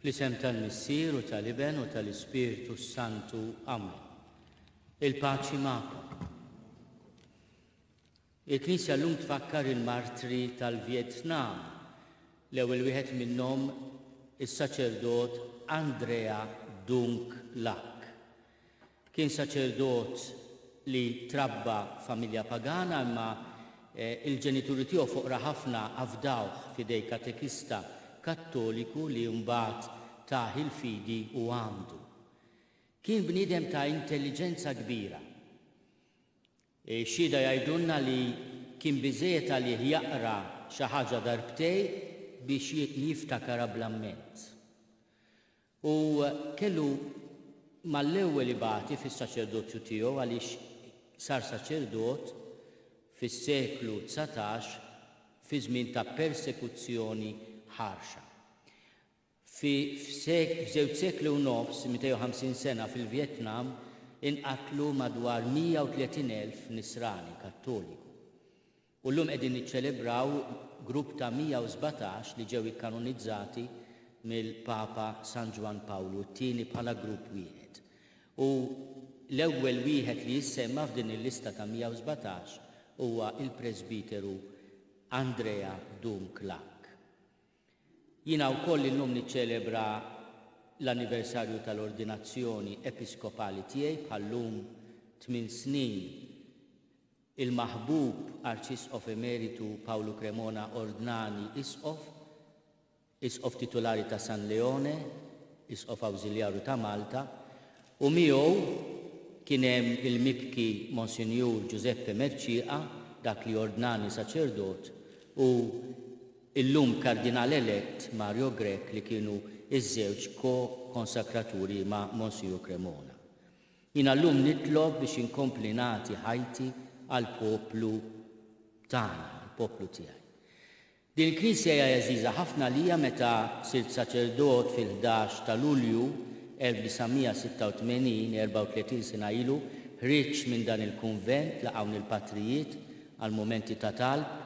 Fl-isem tal-Missier u tal-Iben u tal-Ispiritu Santu. Amen. Il-paċi magħkom. Il-Knisja llum tfakkar il-martri tal-Vjetnam. L-ewwel wieħed minnhom is-saċerdot Andrea Dung Lac. Kien saċerdot li trabba familja pagana, imma il-ġenituri tiegħu foqra ħafna afdawh f'idej katekista Kattoliku li mbagħad taħ il-fidi u għandu. Kien bniedem ta' intelligenza kbira. Xhieda jgħidulna li kien biżejjed għalih jaqra xi ħaġa darbtej biex jiftakar bl-amment. U kellu mal-ewwel ibati fis-saċerdozju tiegħu għaliex sar saċerdot fis-seklu 19 fi żmien ta' persekuzzjoni ħarxa. F'żewġ sekli u nofs, 250 sena fil-Vjetnam, inqatlu madwar 130,000 Nisrani Kattoliku. U llum qegħdin niċċelebraw grupp ta' 117 li ġew ikkanonizzati mill-Papa San Juan Paolo II bħala grupp wieħed. U l-ewwel wieħed li jissemma f'din il-lista ta' 117 huwa il-Presbiteru Andrea Dung Lac. Jiena wkoll illum niċċelebra l-anniversarju tal-ordinazzjoni episkopali tiegħi bħallum 8 snin il-maħbub Arċisqof Emeritu Paolo Cremona Ordnani Isqof titolari ta' San Leone, Isqof Awżiljarju ta' Malta, u miegħu kien hemm il-mibki Monsinjur Giuseppe Merċieqa, dak li ordnani saċerdot, u illum kardinal elett Mario Grech li kienu iż-żewġ ko-konsakraturi ma' Monsignor Cremona. Jiena llum nitlob biex inkompli nagħti ħajti għall poplu tagħna, għall-poplu tiegħi. Din il-Knisja hija għażiża ħafna lija meta sirt saċerdot fil-11 ta' Lulju 1986, 34 sena ilu, ħriġt minn dan il-kunvent laqgħuni l-patrijiet għal momenti ta' talb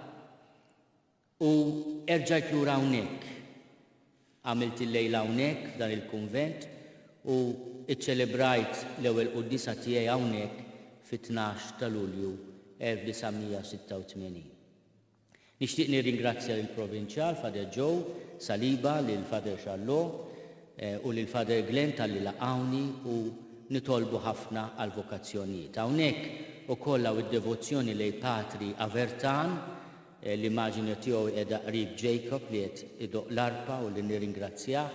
u erġajt lura hawnhekk. Għamilt il-lejla hawnhekk f'dan il-kunvent u iċċelebrajt l-ewwel qudiesa tiegħi hawnhekk fit-12 ta' Lulju 1986. Nixtieq nirringrazzja lill-Provinċjal Fader Joe Saliba, lil Fader Charlot u lil Fader Glenn tal-li laqgħuni u nitolbu ħafna għal vokazzjonijiet. Hawnhekk ukoll hawn id-devozzjoni lejn Patri Avertan, l-immaġini tiegħu qiegħda qrib Jacob li qed idoq l-arpa u li nirringrazzjah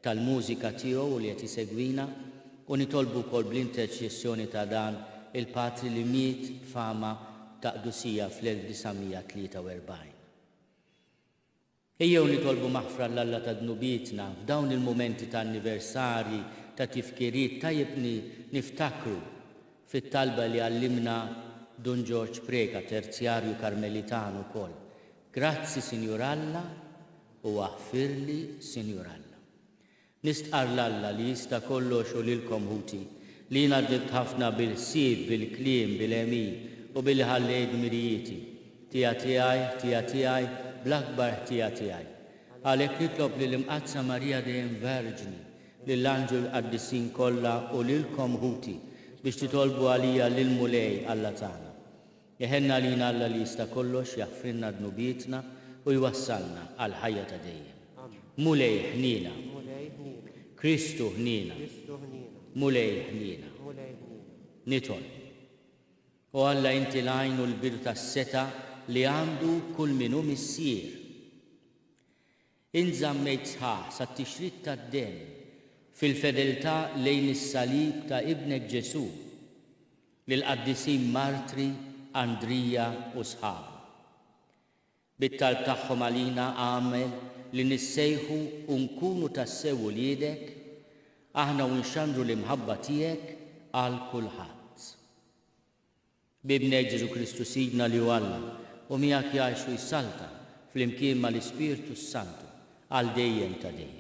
tal-mużika tiegħu li qed isegwina u nitolbu wkoll bl-interċessjoni ta' dan il-Patri li miet fama ta' qdusija fl-1943. Ejjew nitolbu maħfra l-Alla ta' dnubietna f'dawn il-momenti ta' anniversari ta' tifkiriet tajjeb niftakru fit-talba li għallimna Don George Preka, terzjarju karmelitano ukoll. Grazzi, Sinjur Alla, u aħfirli, Sinjur Alla. Nistqar l-Alla li jista' kollox u lilkom ħuti, li ngħaddibt ħafna bil-ħsieb, bil-kliem, bil-emin u bil-ħallejt mirijieti. Tija tiegħi, bl-akbar tija tiegħi. Għalhekk nitlob lill-Imqazza Marija dejjem Verġni, lill-Anġel qaddisin kollha u lilkom ħuti biex titolbu għalija lil-Mulej Alla tagħna. Jeħenna lina Alla li jista' kollox jaħfirna dnubietna u jwassalna għal ħajja ta' dejjem. Mulej ħnina. Kristu ħnina. Mulej ħnina. Nitol. U Alla inti l-għajn u l-bidu tas-seta li għandu kull minnu missier. Inżammejt sħaħ sat-tixrid tad-dem fil-fedeltà lejn is-salib ta' ibnek Ġesu lil-qaddisin martri Andrija u sħabu. Bit-talb tagħhom għalina għamel li nissejħu u nkunu tassew uliedek aħna u nxandru l-imħabba tiegħek għal kulħadd. Bibnek Ġesu Kristu Sidna li hu Alla u miegħek jgħix u jsalta fl-imkien mal-Ispiritu Santu għal dejjem ta' dejjem.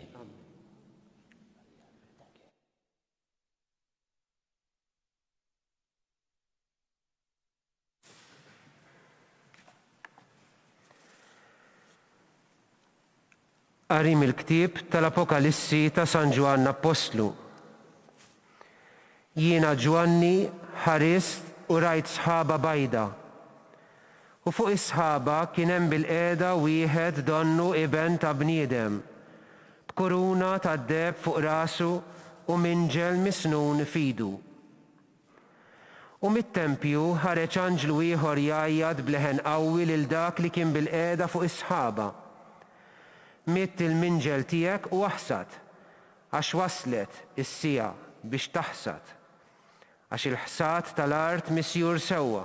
Qari mill-ktieb tal-Apokalissi ta' San Ġwann Apostlu. Jiena Ġwanni ħarist u rajt sħaba bajda. U fuq is-sħaba kien hemm bil-qiegħda wieħed donnu iben ta' bniedem, b'kuruna ta' deheb fuq rasu u minġel misnun f'idu. U mit-tempju ħareġ anġlu ieħor jgħajjad bleħen qawwi lil dak li kien bil-qiegħda fuq is-sħaba. Mitt il-minġel tiegħek u aħsad, għax waslet is-sija biex taħsad, għax il-ħsad tal-art misjur sewwa.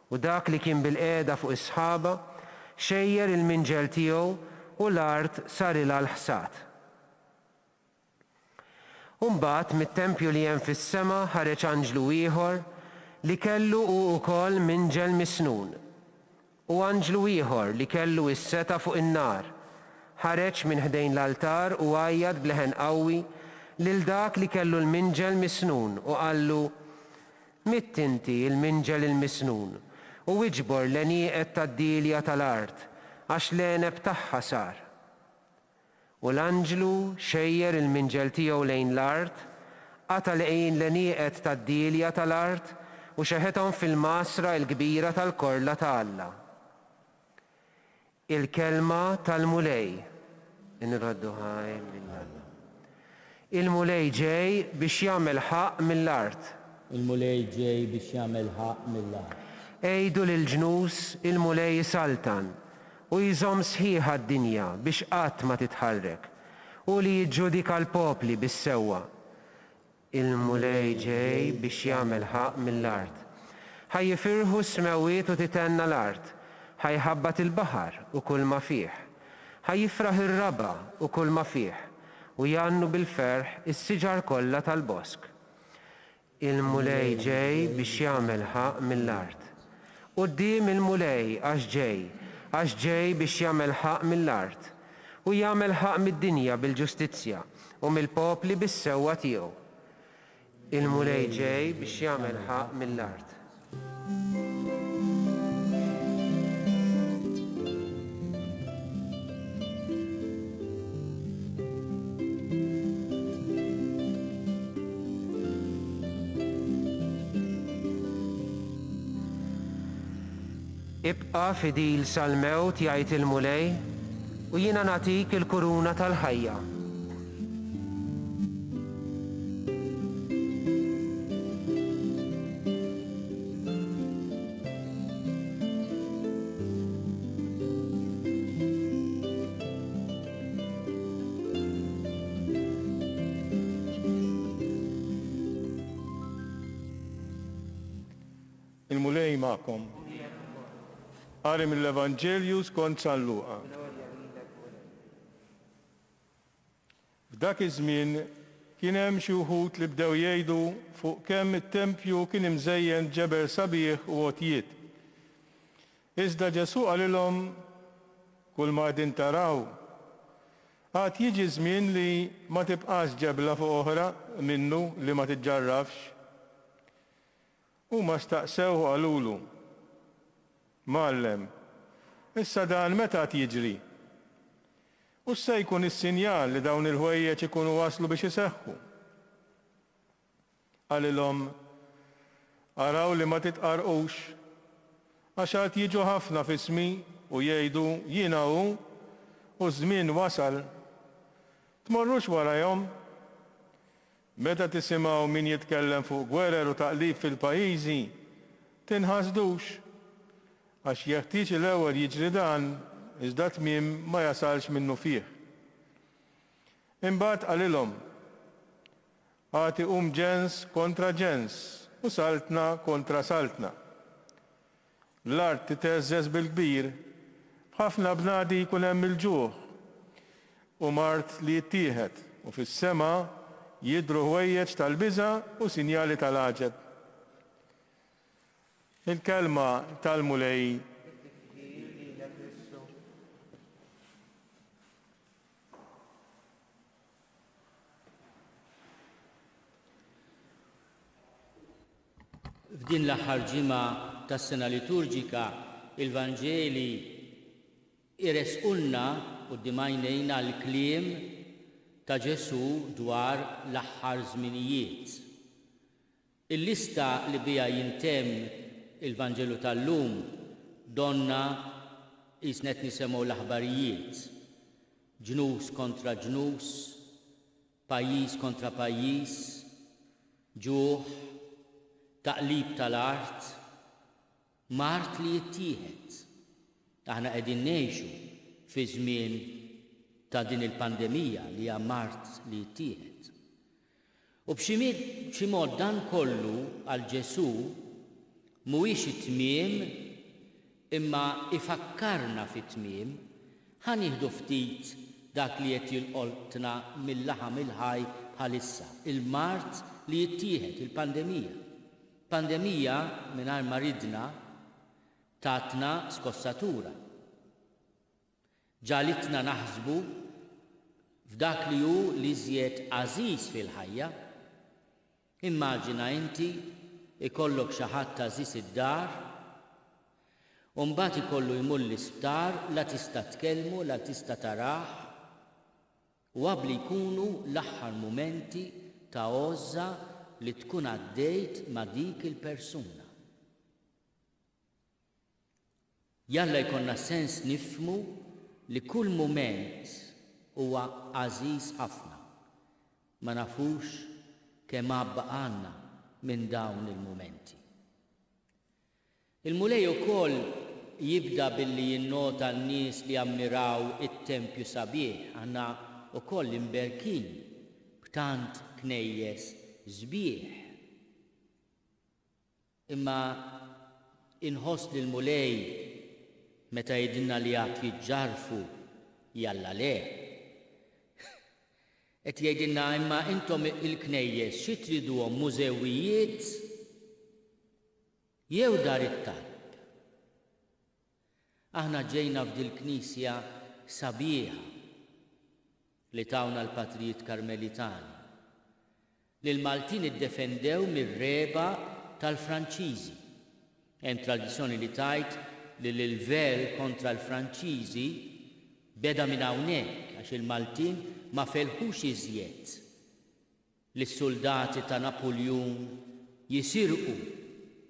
U dak li kien bil-qiegħda fuq is-sħaba xejjer il-minġel tiegħu u l-art sar ilha l-ħsad. Mbagħad mit-tempju li hemm fis-sema ħareġ anġlu ieħor li kellu hu wkoll minġel misnun. U anġlu ieħor li kellu s-seta fuq in-nar ħareġ minn ħdejn l-altar u għajjad bleħen qawwi lil dak li kellu l-minġel misnun u qallu: Mitt inti il-minġel il-misnun u iġbor l-għenieqed tad-dilja tal-art għax l-għeneb tagħha sar. U l-anġlu xejjer il-minġel tiegħu lejn l-art, qata' l-għenieqed tad-dilja tal-art u xeħethom fil-masra l-kbira tal-korla ta' Alla. Il-kelma tal-mulej. Inradduha mill-Alla. Il-mulej ġej biex jagħmel ħaq mill-art. Il-mulej ġej biex jagħmel ħaq mill-art. Ejdu lil-ġnus il-mulej saltan u jżomm sħiħa d-dinja biex qatt ma titħarrek u li jiġġudika l-popli bis-sewwa. Il-mulej ġej biex jagħmel ħaq mill-art. Ħajjifirħu s-smewiet u titenna l-art. Ħajħabbat il-baħar u kull ma fih. Ħajjifraħ ir-raba u kull ma fih u jannu bil-ferħ is-siġar kollha tal-bosk. Il-mulej ġej biex jagħmel ħaq mill-art. Quddiem il-mulej għax ġej biex jagħmel ħaq mill-art u jagħmel ħaq mid-dinja bil-ġustizzja u mill-popli bis-sewwa tiegħu. Il-mulej ġej biex jagħmel ħaq mill-art. Ibqa' fidil sal-mewt jgħid il-mulej u jiena nagħtik il-kuruna tal-ħajja. Il-mulej magħkom. Qari mill-Evanġelju skont San Luqa. F'dak iż-żmien kien hemm xi wħud li bdew jgħidu fuq kemm it-tempju kien imżejjen ġebel sabiħ u għotjiet. Iżda Ġesu qalilhom kull ma qegħdin taraw għad jiġi żmien li ma tibqax ġebla fuq oħra minnu li ma tiġġarrafx. Huma staqsew qalulu: Mallem, issa dan meta jiġri? U se jkun is-sinjal li dawn il-ħwejjeġ ikunu waslu biex iseħħu? Qalilhom: Araw li ma titqarqux, għax qed jiġu ħafna f'ismi u jgħidu jiena hu u żmien wasal. Tmorrux warahom? Meta tisimgħu min jitkellem fuq gwerer u taqlib fil-pajjiżi, tinħasdux. Għax jeħtieġ l-ewwel jiġri dan, iżda tmiem ma jasalx minnu fih. Imbagħad qalilhom: Għati ġens kontra ġens u saltna kontra saltna. L-art titeżżeż bil-kbir, b'ħafna bnadi jkun hemm il-ġuħ u mart li jittieħed u fis-sema jidhru ħwejjeġ tal-biża' u sinjali tal-għaġeb. Il-kelma tal-mulej. F'din l-aħħar ġimgħa tas-sena liturġika il-Vanġeli iresqulna quddiem l-kliem ta' Ġesu dwar l-aħħar żminijiet. Il-lista li bija jintemm il-Vanġelu tal-lum donna isnet nisemgħu l-aħbarijiet. Ġnus kontra ġnus, pajjiż kontra pajjiż, ġuħ, taqlib tal-art, mart li jittieħed. Aħna qegħdin ngħixu fi żmien ta' din il-pandemija li hija mart li jittieħed. U b'xi mod dan kollu għal Ġesu mhuwiex it-tmiem imma ifakkarna fit-tmiem ħanieħdu ftit dak li qed jilqoltna mill-laħam il-ħaj bħalissa, il-mart li jittieħed, il-pandemija. Pandemija mingħajr ma ridna tatna skossatura. Ġalitna naħsbu f'dak li hu li żjed għażiż fil-ħajja. Immaġina inti ikollok xi ħadd għażiż id-dar u mbagħad ikollu jmur l-isptar la tista' tkellmu, la tista' tarah u qabli jkunu l-aħħar mumenti ta' għoża li tkun għaddejt ma' dik il-persuna. Jalla jkollna sens nifhmu li kull mument huwa għażiż ħafna. Ma nafux kemm għabba għandna minn dawn il-mumenti. Il-mulej ukoll jibda billi jinnota n-nies li ammiraw it-tempju sabiħ, għandna ukoll imberkin b'tant knejjes sbieħ. Imma inħoss li l-mulej meta jidinna li għad jiġġarfu jalla le. Et jgħidilna imma intom il-knejjes xi triduhom mużewijiet jew dar it-talb. Aħna ġejna f'dil knisja sabiħa li tawna l-Patrijiet Karmelitani li l-Maltin iddefendew mir-reba tal-Franċiżi. Hemm tradizzjoni li tajt li l-vel kontra l-Franċiżi beda minn hawnhekk għax il-Maltin ma felħux iżjed li s-soldati ta' Napoleon jisirqu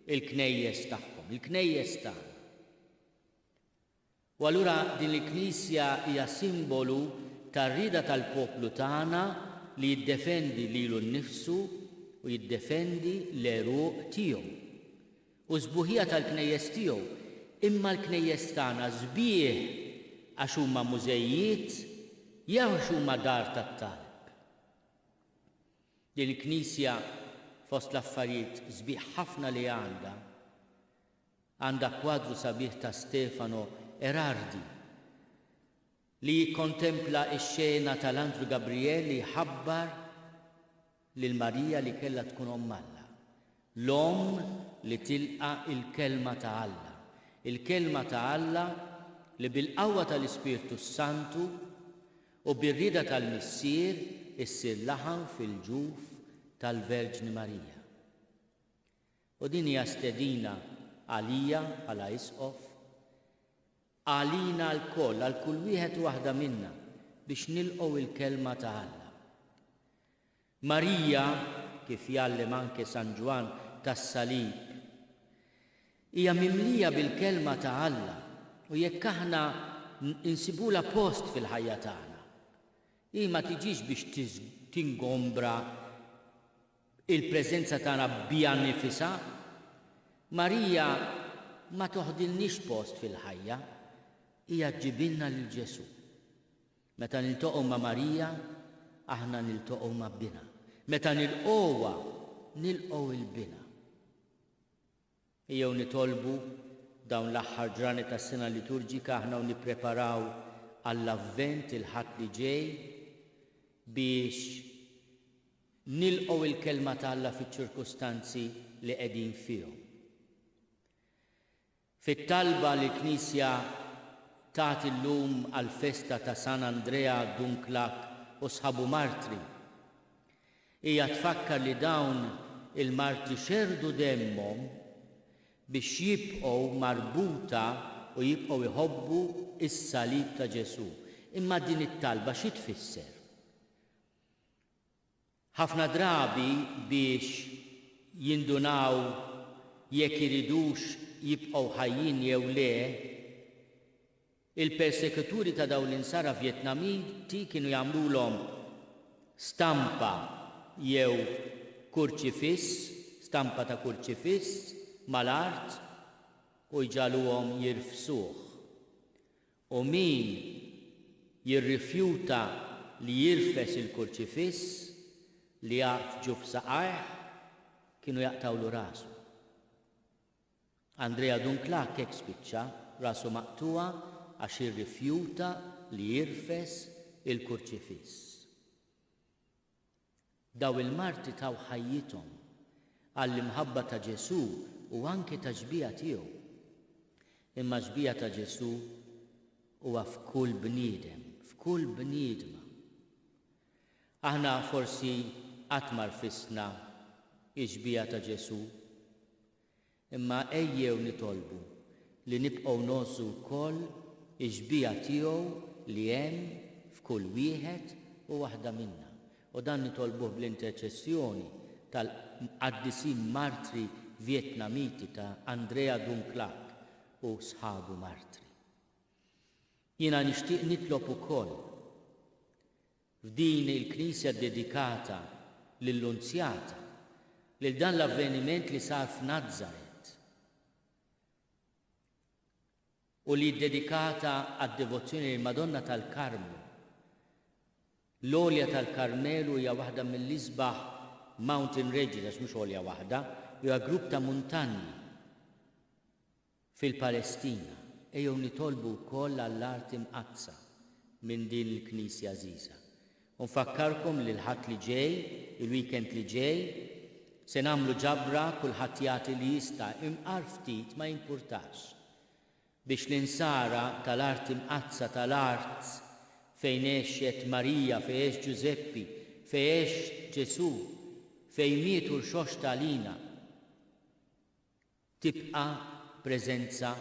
il-knejjes tagħhom, il-knejjes tagħna. U allura din il-Knisja hija simbolu tar-rida tal-poplu tagħna li jiddefendi lilu nnifsu u jiddefendi l-eruq tiegħu. U żbuħija tal-knejjes tiegħu, imma l-knejjes tagħna sbieħ għax huma mużejijiet jew għax huma dar tat-talb. Din il-Knisja fost l-affarijiet sbieħ ħafna li għandha kwadru sabiħ ta' Stefano Erardi li jikkontempla x-xena tal-Angelu Gabriel li jħabbar lil Marija li kellha tkun omm Alla. L-omm li tilqa il-kelma ta' Alla. Il-kelma ta' Alla li bil-qawwa tal-Ispirtu Santu u bir-rida tal-missier issir laħam fil-ġuf tal-Verġni Marija. U din hija stedina għalija bħala isqof, għalina l-koll, għal kull wieħed waħda minna biex nilqgħu il-kelma ta' Alla. Marija, kif jgħallem anke San Ġwan tas-Salib, hija mimlija bil-kelma ta' Alla u jekk aħna insibula post fil-ħajja tagħna. Hi ma tiġix biex tingombra il-preżenza tagħna bija nnifisha. Marija ma toħdilniex post fil-ħajja, hija ġibilna lil Ġesu. Meta niltaqgħu ma' Marija, aħna niltaqgħu ma' bina. Meta nilqgħuha, nilqgħu il-bina. Ejjew nitolbu dawn l-aħħar ġranet tas-sena liturġika aħna u nippreparaw għall-avvent il-ħadd li ġej biex nilqgħu il-kelma ta' Alla fiċ-ċirkustanzi li qegħdin fihom. Fit-talba li l-Knisja tagħti llum għall-festa ta' San Andrea Dunklak u sħabu martri hija tfakkar li dawn il-martri xerdu demmhom biex jibqgħu marbuta u jibqgħu jħobbu is-salib ta' Ġesu. Imma din it-talba xi tfisser? Ħafna drabi biex jindunaw jekk iridux jibqgħu ħajjin jew le, il-persekuturi ta' dawn l-insara Vjetnamiti kienu jagħmluhom stampa jew kurċifiss, stampa ta' kurċifiss mal-art u jġaluhom jirfsuh. U min jirrifjuta li jirfes il-kurċifiss li jaqf ġuf saqajh kienu jaqtawlu rasu. Andrea Dungklak hekk spiċċa rasu maqtuwa għax irrifjuta li jirfes il-kurċifiss. Daw il-marti taw ħajjithom għall-imħabba ta' Ġesu u anke ta' ġbija tiegħu. Imma ġbija ta' Ġesu huwa f'kull bniedem, f'kull bniedma. Aħna forsi qatt ma rfisna ġbija ta' Ġesu, imma ejjew nitolbu li nibqgħu nozzu wkoll ġbija tiegħu li hemm f'kull wieħed u waħda minna. U dan nitolbuh bl-interċessjoni tal-qaddisin martri Vjetnamiti ta' Andrea Dungklak u sħabu martri. Jiena nixtieq nitlob ukoll f'din il-Knisja dedikata lill-Unzjata lil dan l-avveniment li sar f'Nazaret u li dedikata għad-devozzjoni lil Madonna tal-Karmu. L-olja tal-Karmelu hija waħda mill-isbaħ mountain ranges, għax mhux olja waħda, hija grupp ta' muntanji fil-Palestina. Ejjew nitolbu wkoll għall-art imqazza minn din il-Knisja żgħira. U nfakkarkom li l-ħadd li ġej, il-weekend li ġej, se nagħmlu ġabra kulħadd jagħti li jista' imqar ftit ma jimpurtax biex l-insara tal-art imqazza tal-art fejn għexet Marija, fejn għex Giuseppi, fejn għex Ġesu, fejn mietu l-xox tal-lina, tibqa' preżenza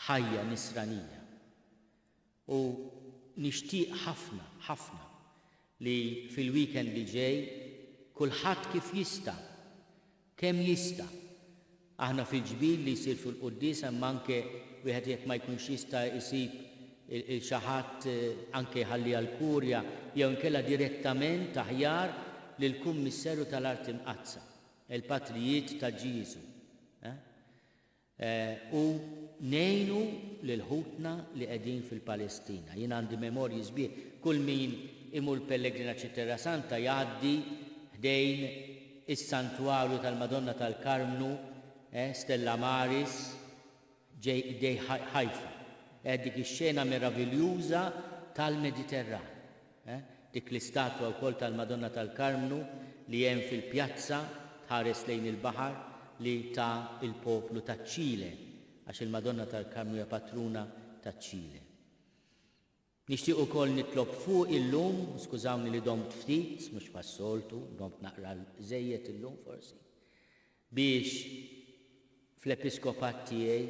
ħajja nisranija. U nixtieq ħafna, ħafna li fil-weekend li ġej kulħadd kif jista', kemm jista'. Aħna fil-ġbir li jsir fil-Qudies hemm anke wieħed jekk ma jkunx jista' jsib il-xaħat anke ħalli għal-kurja jew inkella direttament aħjar lill-Kummissarju tal-Art Imqazza, il-Patrijiet ta' Ġiesu. U ngħinu lil ħutna li qegħdin fil-Palestina. Jien għandi memorji sbieħ, kull min imur pellegrinaġġ Terra Santa jgħaddi ħdejn is-Santwarju tal-Madonna tal-Karmnu, Stella Maris, ġej Ħajfa. Dik ix-xena meraviljuża tal-Mediterran. Dik l-istatwa wkoll tal-Madonna tal-Karmnu li hemm fil-pjazza tħares lejn il-baħar li ta' il-poplu taċ-Ċile, għax il-Madonna tal-Karmnu hija patruna taċ-Ċile. Nixtieq ukoll nitlob fuq illum, skużawni li domt ftit, mhux pas-soltu, domt naqra żejjed illum forsi, biex fl-episkopat tiegħi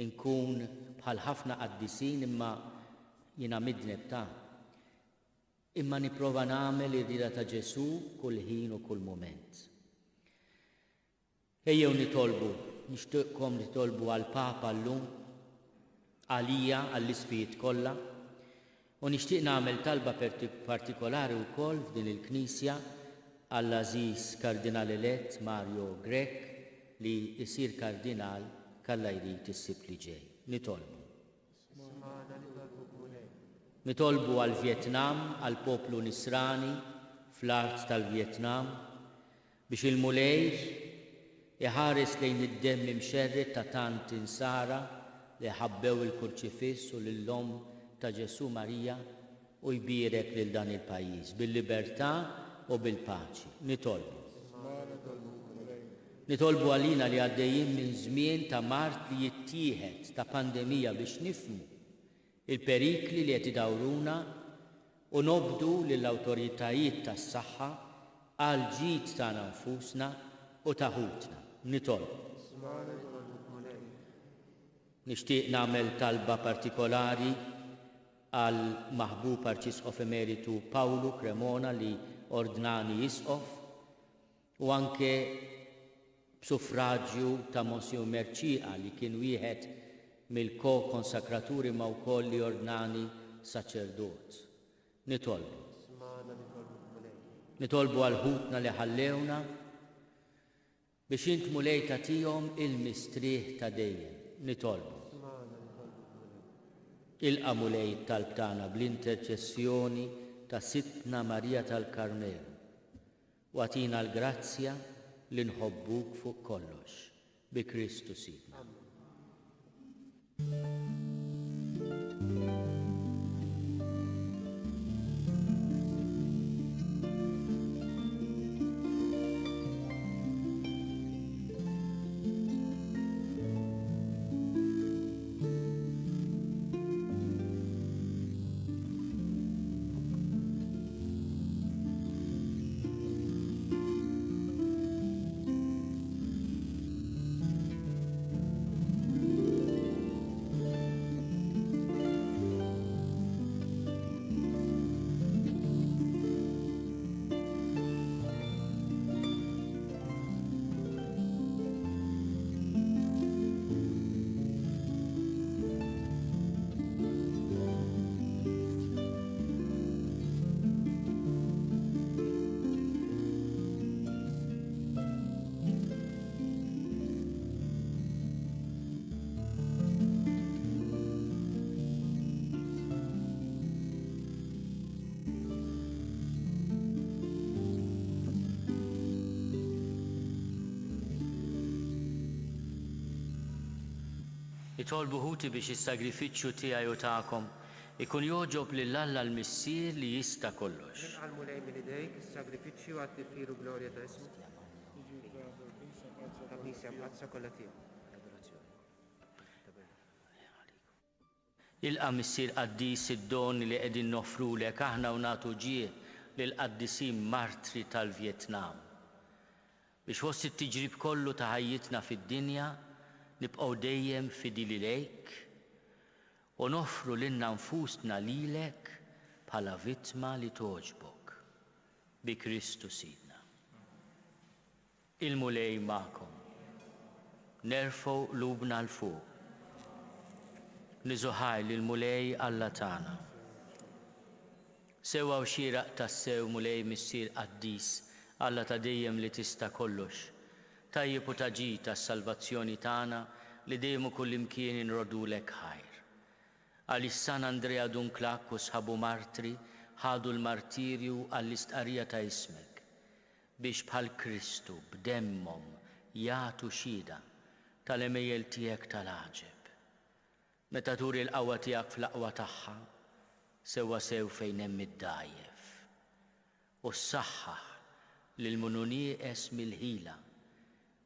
inkun bħal ħafna qaddisin imma jiena midneb ta' imma nipprova nagħmel ir-rida ta' Ġesu kull ħin u kull mument. Ejjew nitolbu, nixtieqkom nitolbu għall-Papa llum, għalija, għall-isfijiet kollha, u nixtieq nagħmel talba partikolari wkoll f'din il-Knisja għall-Ażiż Kardinal elett Mario Grech li jsir kardinal kalla jrid is-sibt li ġej. Nitolbu għal-Vjetnam, għal-poplu Nisrani fl-art tal-Vjetnam biex il-mulejr iħares lejn id-demm imxerred ta' tant insara li ħabbew il-kurċifiss u lill-Omm ta' Ġesu Marija u jbierek lil dan il-pajjiż bil-libertà u bil-paċi. Nitolbu għalina li għaddejjin minn żmien ta' mart li jittieħed ta' pandemija biex nifhmu il-perikli li qed idawruna u nobdu lill-awtoritajiet tas-saħħa għal ġid tagħna nfusna u ta' ħutna. Nitolbu. Nixtieq nagħmel talba partikolari għal maħbub Arċisqof Emeritu Pawlu Cremona li ordnani jisqof u anke b'suffraġġju ta' Monsignor Merċiqa li kien wieħed mill-ko-konsakraturi ma' wkoll li ordnani saċerdot. Nitolbu għal-ħutna li ħallewna biex int mulej tagħtihom il-mistrieħ ta' dejjem. Nitolbu. Ilqa' mulej talb tagħna bl-interċessjoni ta' Sittna Marija tal-Karmelu u għatina l-grazzja li nħobbuk fuq kollox bi Kristu Sidna. Nitolbu ħuti biex is-sagrifiċċju tiegħi u tagħkom ikun joġob lill-Alla l-Missier li jista' kollox. Nilqalmu lejn minn idejk is-sagrifiċċju għat-tifkir u glorja ta' ismu. Ta' Knisja Pazza kollha tiegħu. Ilqa' Missier Qaddis id-don li qegħdin nofrulek aħna u nagħtu ġieħ lill-qaddisin martri tal-Vjetnam. Biex wossi t-tiġrib kollu ta' ħajjitna fid-dinja nibqgħu dejjem fidili lejk u nofru lilna nfusna lilek bħala vittma li toġbok bi Kristu Sidna. Il-mulej magħkom. Nerfgħu qlubna l fuq. Niżuħaj lill-mulej Alla tagħna. Sewwa u xieraq tas-sew mulej Missier Qaddis Alla ta' dejjem li tista' kollox. Tajjeb u taġi tas-salvazzjoni tagħna li dejjem ukoll imkien inrodulek ħajr. Għaliex San Andrea Dunklak u sħabu martri ħadu l-martirju għall-istqarrija ta' ismek biex bħal Kristu b'demmhom jagħtu xhieda tal-emejjel tiegħek tal-għaġeb. Meta turi l-qawwa tiegħek fl-aqwa tagħha, sewwa sew fejn hemm id-dgħajjef. U ssaħħaħ lil mununieqes mill-ħila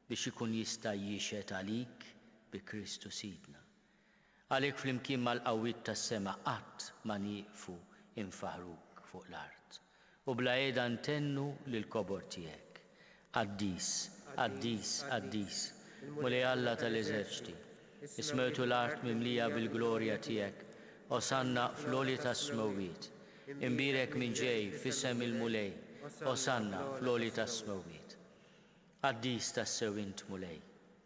biex ikun jista' jixed għalik bi Kristu Sidna. Għalhekk flimkien mal-qawwiet tas-sema qatt ma nieqfu infaħruk fuq l-art. U bla qiegħda ntennu lill-kobor tiegħek. Qaddis, Qaddis, Qaddis, mulej Alla tal-eżerċiti. Ismejtu l-art mimlija bil-glorja tiegħek, osanna fl-għolji tas-smewwiet. Imbirek minn ġej f'isem il-mulej, osanna fl-għolji tas-smewwiet. Qaddis tas-sew int mulej,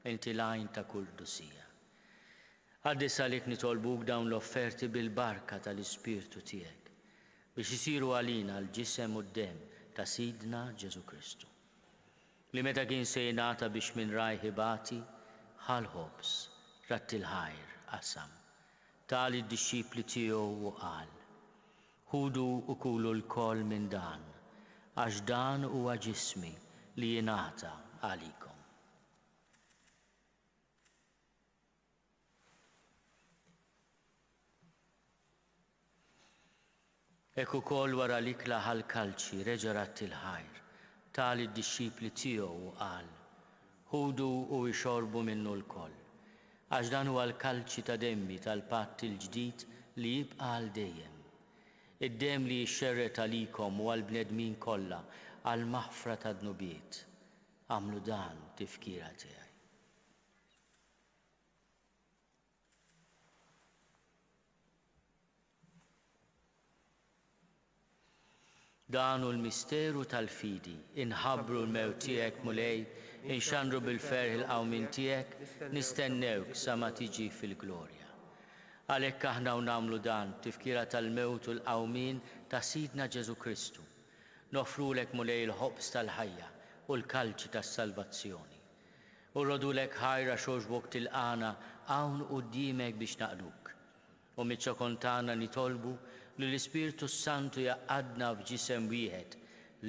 inti lajn ta' kull dusija. Qaddis għalik nitolbuk dawn l-offerti bil-barka tal-Ispirtu tiegħek biex isiru għalina l-ġisem u d-dem ta' Sidna Ġesu Kristu. Li meta kien se jingħata biex minn raj ħibati ħal-ħobs rat-il-ħajr qasam. Tali d-dixxipli tiegħu u qal: ħudu u kulu l-koll minn dan, għax dan huwa ġismi li jingħata għalikom. Hekk ukoll wara li kla ħall-kalċi reġa' rat il-ħajr, tali d-dixxipli tiegħu u qal: ħudu u jxorbu minnu l-koll, għax dan huwa l-kalċi ta' demmi tal-patt il-ġdid li jibqa' għal dejjem. Id-dem li jxerret għalikom u għall-bnedmin kollha għal maħfra ta' dnubiet. Għamlu dan tifkira tiegħi. Dan hu l-misteru tal-fidi, inħabbru l-mewt tiegħek mulej, inxanru bil-ferħ il-qawmin tiegħek, nistennewk sa ma tiġi fil-glorja. Għalhekk aħna u nagħmlu dan tifkira tal-mewt u l-qawmin ta' Sidna Ġesu Kristu. Nofrulek mulej il-ħobs tal-ħajja u l-kalċi tas-salvazzjoni. U rodulek ħajra xoġbok tilqana hawn quddiemek biex naqluk. U miċ-ċokontana nitolbu li l-Ispirtu Santu jaqadna f'ġisem wieħed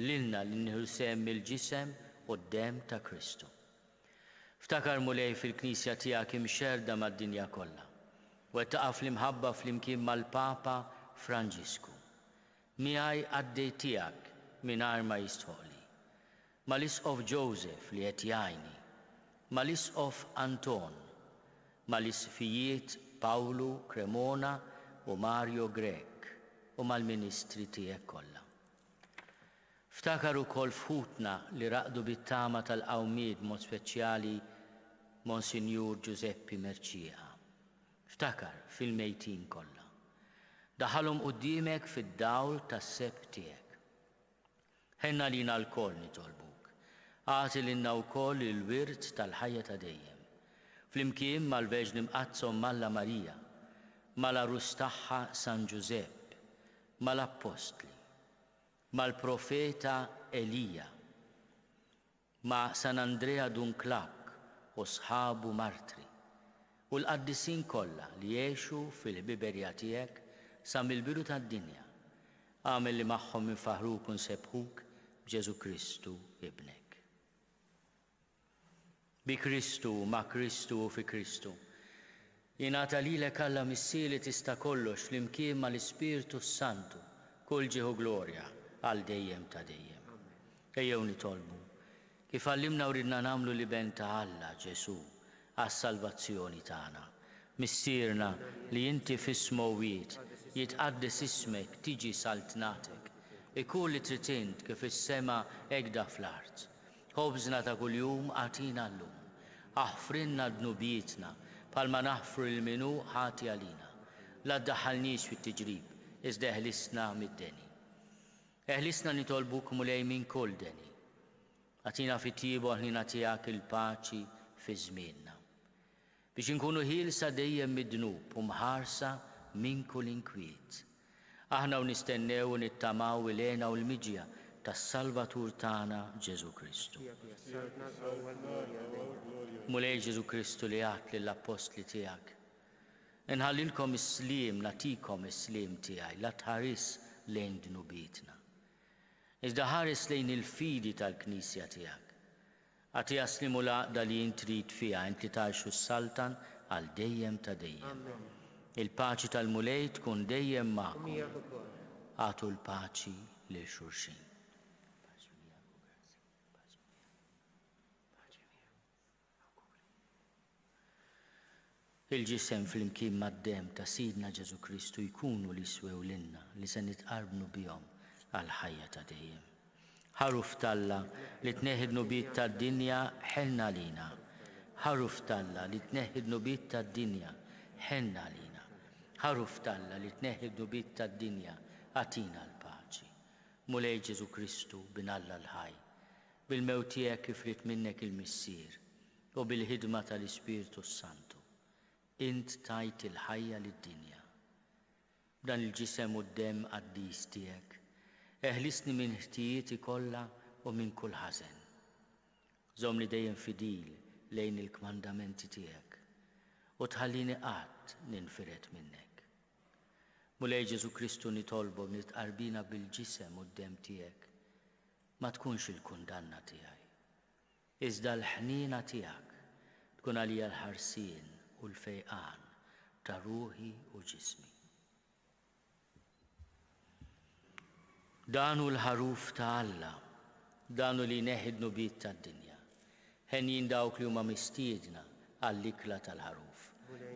lilna li nieħu sehem mill-ġisem u d-dem ta' Kristu. Ftakar mulej fil-Knisja tiegħek imxerda mad-dinja kollha. U qed taqaf l-imħabba flimkien mal-Papa Franġisku. Miegħi għaddej tiegħek mingħajr ma jistħoqli. Mal-Isqof Joseph li qed jgħinni, mal-Isqof Anton, mal-Isfijiet Pawlu Cremona u Mario Grek u mal-Ministri tiegħek kollha. Ftakar ukoll fħutna li raqdu bit-tama tal-qawmiet mod speċjali Monsinjur Giuseppe Merċieqa. Ftakar fil-mejtin kollha. Daħalhom quddiemek fid-dawl tas-seb tiegħek. Ħenna lina l-koll nitolbuk. Għati lilna wkoll il-wirt tal-ħajja ta' dejjem. Flimkien mal-Verġni Mqazzom Malla Marija, mal-Arus tagħha San Giuseppe, mal-Apostli, mal-Profeta Elija, ma' San Andrea Dunklak u sħabu martri, u l-qaddisin kollha li jgħixu fil-biberja tiegħek sa mill-bidu tad-dinja. Għamel li magħhom infaħruk u nsebħuk b'Ġesu Kristu ibnek. Bi Kristu, ma' Kristu u fi Kristu. Jingħata lilek Alla missieri tista' kollox flimkien mal-Ispirtu Santu kull ġieħu glorja għal dejjem ta' dejjem. Ejjew nitolbu kif għallimna u ridna nagħmlu li ben ta' Alla Ġesu għas-salvazzjoni tagħna. Missierna li inti fis-smowiet jitqaddes ismek tiġi saltnatek. Ikun li trid int kif is-sema hekk fl-art. Ħobżna ta' kuljum għatina llum. Aħfrinna dnubietna bħalma naħfru l-minu ħati għalina. La ddaħħalniex fit-tiġrib, iżda eħlisna mid-deni. Eħlisna nitolbuk mulej minn kull deni. Għatina fit-tiebu ħnina tiegħek il-paċi fi żmienna. Biex inkunu ħielsa dejjem mid-dnub u mħarsa minn kull inkwiet. Aħna u nistennew u nittamaw il-għena u l-miġja tas-Salvatur tagħna Ġesu Kristu. Mulej Ġesu Kristu li għat lill-Apostli tiegħek. Inħallilkom is-sliem, nagħtikom is-sliem tiegħi, la tħares lejn dnubietna. Iżda ħares lejn il-fidi tal-Knisja tiegħek. Għati slimu l-għaqda li intrid fiha int li tgħixu s-saltan għal dejjem ta' dejjem. Il-paċi tal-mulej tkun dejjem magħkom. Għatu l-paċi lil xulxin. Il-ġisem fl-imkien mad-dem ta' Sidna Ġesu Kristu jkunu li swew lilna li se nitqarbnu bihom għal ħajja ta' dejjem. Ħaruf Talla li tneħħi d-nubiet tad-dinja ħenna lina. Ħaruf Talla li tneħħi d-nubiet tad-dinja ħenna lina. Ħaruf Talla li tneħħi d-nubiet tad-dinja għatina l-paċi. Mulej Ġesu Kristu bin Alla l-ħaj. Bil-mewt tiegħek kif rid minnek il-missier u bil-ħidma tal-Ispirtu Santu. Int tajt il-ħajja lid-dinja. Dan il-ġisem u d-dem qaddis tiegħek. Eħlisni minn ħtijieti kollha u minn kull ħażen. Żommni dejjem fidil lejn il-kmandamenti tiegħek u tħallini qatt ninfiret minnek. Mulej Ġesu Kristu nitolbu nitqarbina bil-ġisem u d-dem tiegħek ma tkunx il-kundanna tiegħi. Iżda l-ħnina tiegħek tkun għalija l-ħarsien u l-fejqan ta' ruħi u ġismi. Danu l-ħaruf ta' Alla, danu li neħid nubiet ta' dinja. Ħenjin dawk li huma mistiedna għall-ikla tal-ħaruf.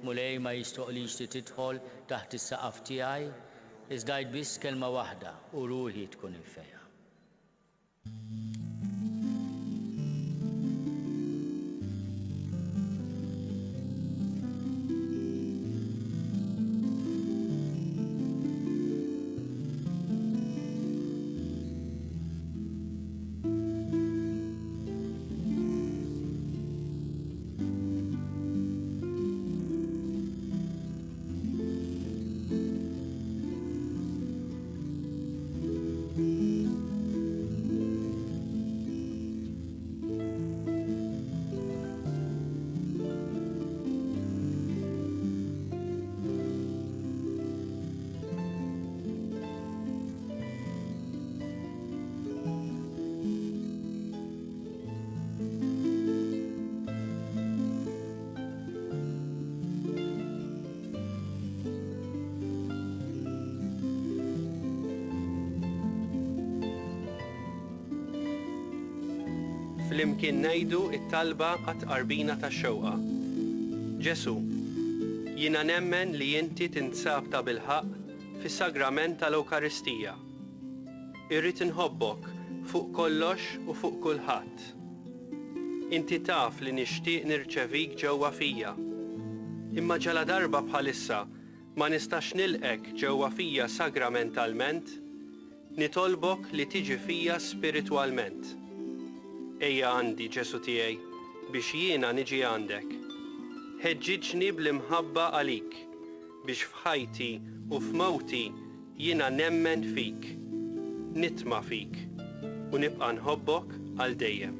Mulej ma jistoqlix li tidħol taħt is-saqaf tiegħi, iżda biss kelma waħda u ruħi tkun infejqa. flimkien ngħidu t-talba għat-qarbina tax-xewqa. Ġesu, jiena nemmen li inti tinsab ta' bilħaq fis-sagrament tal-Ewkaristija. Irrid inħobbok fuq kollox u fuq kulħadd. Inti taf li nixtieq nirċevik ġewwa fija. Imma ġala darba bħalissa ma nistax nilqek ġewwa fija sagramentalment, nitolbok li tiġi fija spiritwalment. Ejja għandi, Ġesu tiegħi, biex jiena niġi għandek. Ħeġġiġni bl-imħabba għalik, biex f'ħajti u f'mawti jiena nemmen fik, nitma' fik, u nibqa' nħobbok għal dejjem.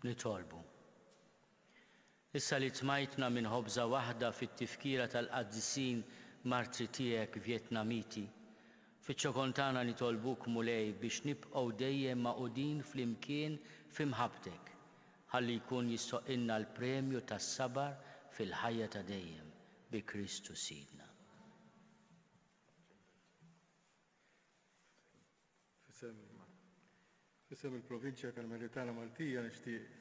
Nitolbu. Issa li tmajtna minn ħobża waħda fit-tifkira tal-qaddisin martri tiegħek Vjetnamiti, fiċ-ċokontana nitolbuk mulej biex nibqgħu dejjem maqudin flimkien f'imħabtek, ħalli jkun jistoqilna l-premju tas-sabar fil-ħajja ta' dejjem bi Kristu Sidna. Fisem il-Provinċja Karmelitana Maltija nixtieq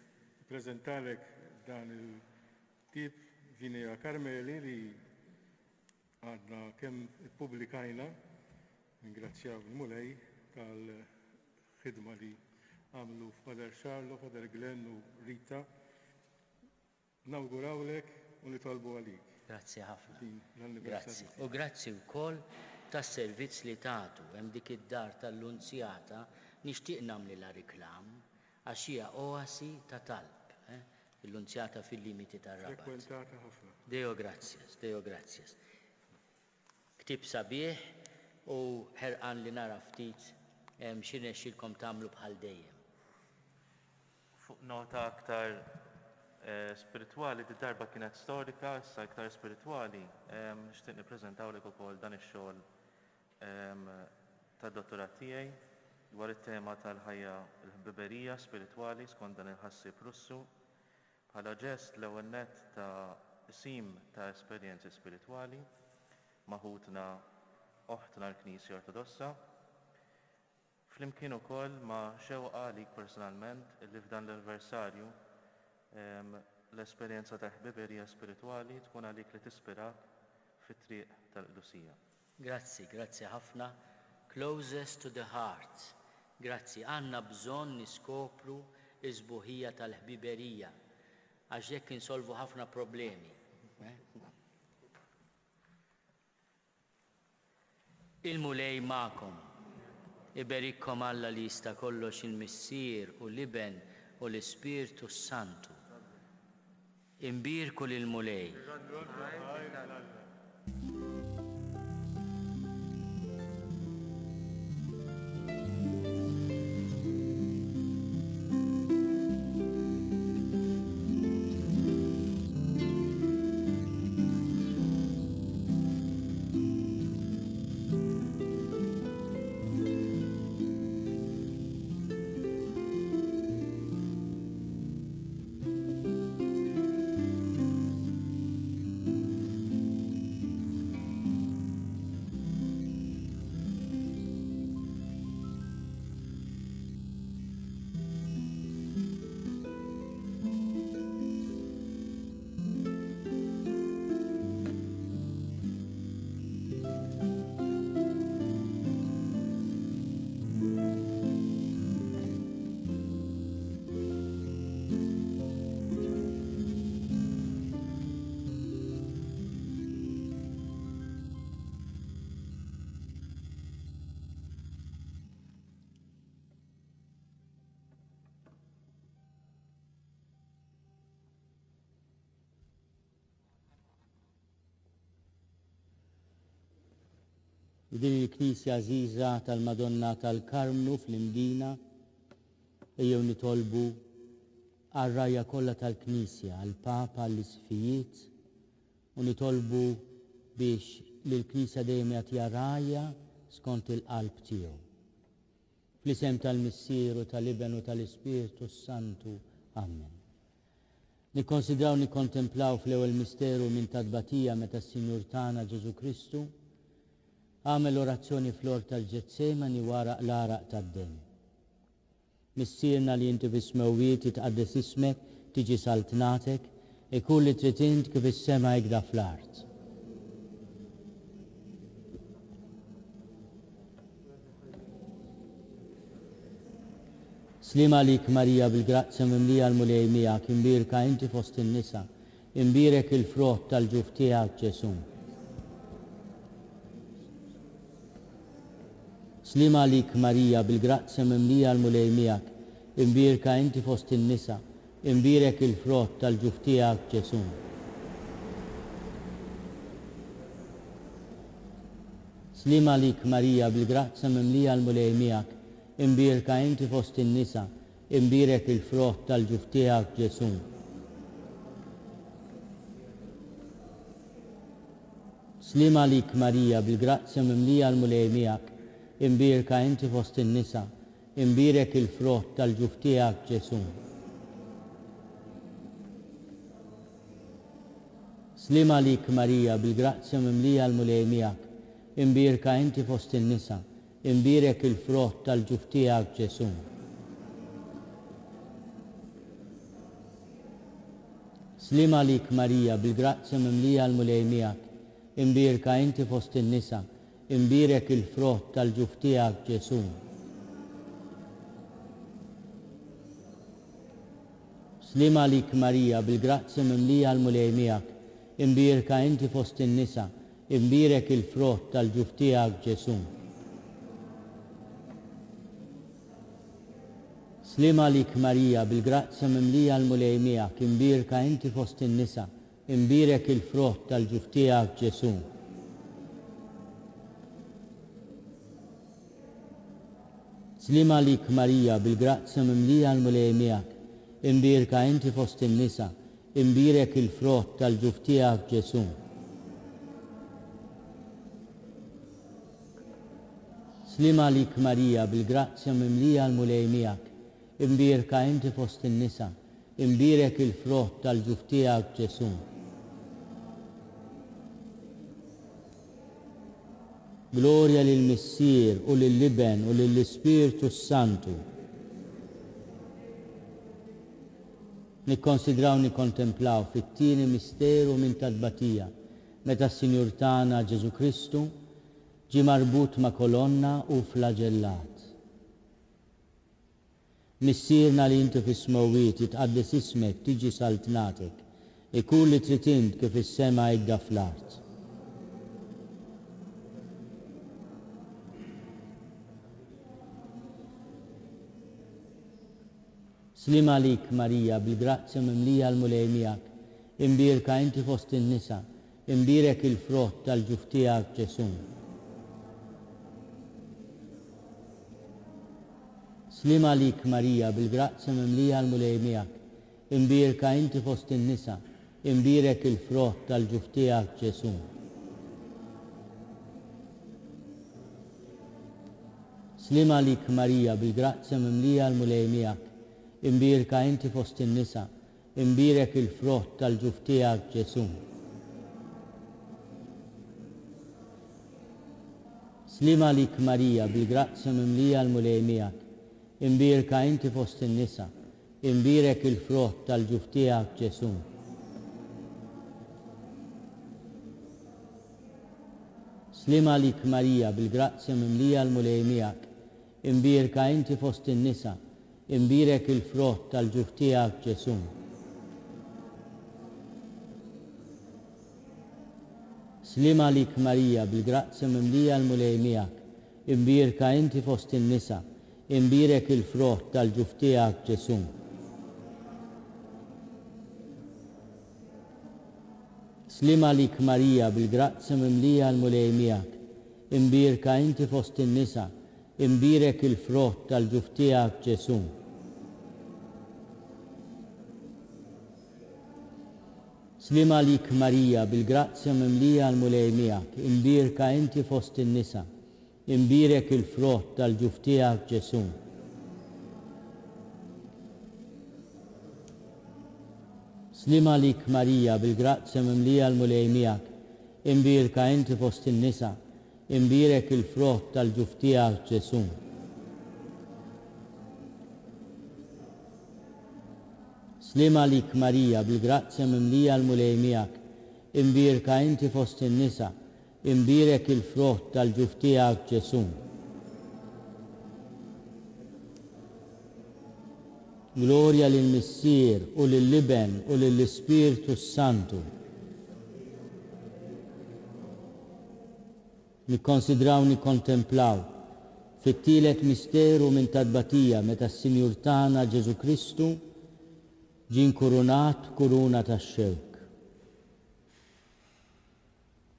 nippreżentalek dan il-tip Vinea Karmeli li għadna kemm ippubblikajna, ningrazzjaw il-mulej tal-ħidma li għamlu Father Charlo, Father Glenn u Rita. Nawgurawlek u nitolbu għalik. Grazzi ħafna. Grazzi. U grazzi wkoll tas-servizz li tagħtu hemm dik id-dar tal-Unzjata nixtieq nagħmlilha riklam għax hija oasi ta' talb, l-Unzjata fil-limiti tar-Rabat. Frekwentata ħafna. Deo grazzjas, Deo grazzjas. Ktib sabiħ u ħerqan li nara ftit xi nexxilkom tagħmlu bħal dejjem. Fuq nota aktar spiritwali, di darba kienet storika, issa aktar spiritwali, nixtieq nippreżentawlek ukoll dan ix-xogħol tad-dottorat tiegħi dwar it-tema tal-ħajja l-ħbiberija spiritwali skont dan il-ħassib Russu bħala ġest l-ewwel nett ta' sim ta' esperjenzi spiritwali maħutna oħtna l-Knisja Ortodossa. Flimkien ukoll ma' xewqa għalik personalment li f'dan l-anniversarju l-esperjenza ta' ħbiberija spiritwali tkun għalik li tispirak fit-triq tal-Qdusija. Grazzi, grazzi ħafna. Closest to the heart. Grazzi, għandna bżonn niskopru iż-sbuħija tal-ħbiberija għax hekk insolvu ħafna problemi. Il-mulej magħkom. Iberikkom Alla li jista' kollox il-Missier u l-Iben u l-Ispirtu Santu. Imbirku lil-mulej. Din il-Knisja Aziza tal-Madonna tal-Karmnu fl-Imdina ejjew nitolbu għar-rajja kollha tal-Knisja, għall-Papa, għall-Isfijiet, u nitolbu biex l-Knisja dejjem jagħtiha rajja skont il-qalb tiegħu. Fl-isem tal-Missieru, tal-Iben u tal-Ispiritu Santu. Amen. Nikkonsidraw nikkontemplaw fl-ewwel misteru minn tadbatija meta s-Sinjur tagħna Ġesu Kristu għamel orazzjoni fl-ort tal-Ġetsemani wara l-għaraq tad-dem. Missierna li inti fis-smewwiet titqaddes ismek, tiġi saltnatek, ikun li trid int kif is-sema hekk fl-art. Slima lik Marija bil-grazzja mimlija l-mulej miegħek, imbirka inti fost in-nisa, imbirek il-frott tal-ġuf tiegħek Ġesu. Slima lik Marija bil-grazzja mimlija l-mulej miegħek, imbirka inti fost in-nisa, imbirek il-frott tal-ġuf tiegħek Ġesu. Slima lik Marija bil-grazzja mimlija l-mulej miegħek, imbirka inti fost in-nisa, imbirek il-frott tal-ġuf tiegħek Ġesu. Slima lik Marija bil-grazzja mimlija l-mulej miegħek, imbirka inti fost in-nisa, imbirek il-frott tal-ġuf tiegħek Ġesu. Slima lik Marija bil-grazzja mimlija l-mulej miegħek, imbirka inti fost in-nisa, imbirek il-frott tal-ġuf tiegħek Ġesu. Slima lik Marija bil-grazzja mimlija l-mulej miegħek, imbirka inti fost in-nisa, imbirek il-frott tal-ġuf tiegħek Ġesu. Slima lik Marija bil-grazzja mimlija l-mulej miegħek, imbirka inti fost in-nisa, imbirek il-frott tal-ġuf tiegħek Ġesu. Slima lik Marija bil-grazzja mimlija l-mulej miegħek, imbirka inti fost in-nisa, imbirek il-frott tal-ġuf tiegħek Ġesu. Slima lik Marija bil-grazzja mimlija l-mulej miegħek, imbirka inti fost in-nisa, imbirek il-frott tal-ġuf tiegħek Ġesu. Slima lik Marija bil-grazzja mimlija l-mulej miegħek, imbirka inti fost in-nisa, imbirek il-frott tal-ġuf tiegħek Ġesu. Glorja lill-Missier u lill-Iben u lill-Ispiritu Santu. Nikkonsidraw nikkontemplaw fit-tieni misteru minn tadbatija meta s-Sinjur tagħna Ġesu Kristu ġie marbut ma' kolonna u flagellat. Missierna li inti fis-smewwiet jitqaddes ismek, tiġi saltnatek, ikun li trid int kif is-sema hekk fl-art. Slima lik Marija bil-grazzja mimlija l-mulej miegħek, imbirka inti fost in-nisa, imbirek il-frott tal-ġuf tiegħek Ġesu. Slima lik Marija bil-grazzja mimlija l-mulej miegħek, imbirka inti fost in-nisa, imbirek il-frott tal-ġuf tiegħek Ġesu. Slima lik Marija bil-grazzja mimlija l-mulej miegħek, imbirka inti fost in-nisa, imbirek il-frott tal-ġuf tiegħek Ġesu. Slima lik Marija bil-grazzja mimlija l-mulej miegħek, imbirka inti fost in-nisa, imbirek il-frott tal-ġuf tiegħek Ġesu. Slima lik Marija bil-grazzja mimlija l-mulej miegħek, imbirka inti fost in-nisa, imbirek il-frott tal-ġuf tiegħek Ġesu. Slima lik Marija bil-grazzja mimlija l-mulej miegħek, imbirka inti fost in-nisa, imbirek il-frott tal-ġuf tiegħek Ġesu. Slima lik Marija bil-grazzja mimlija l-mulej miegħek, imbirka inti fost in-nisa, imbirek il-frott tal-ġuf tiegħek Ġesu. Slima lik Marija, bil-grazzja mimlija l-mulej miegħek, imbirka inti fost in-nisa, imbirek il-frott tal-ġuf tiegħek Ġesu. Slima lik Marija, bil-grazzja mimlija l-mulej miegħek, imbirka inti fost in-nisa, imbirek il-frott tal-ġuf tiegħek Ġesu. Slima lik Marija, bil-grazzja mimlija l-mulej miegħek, imbirka inti fost in-nisa, imbirek il-frott tal-ġuf tiegħek Ġesu. Glorja lill-Missier u lill-Liben u lill-Ispiritu Santu. Nikkonsidraw, nikkontemplaw fit-tielet misteru minn tadbatija meta s-Sinjur tagħna Ġesu Kristu ġie nkurunat kuruna tax-xewk.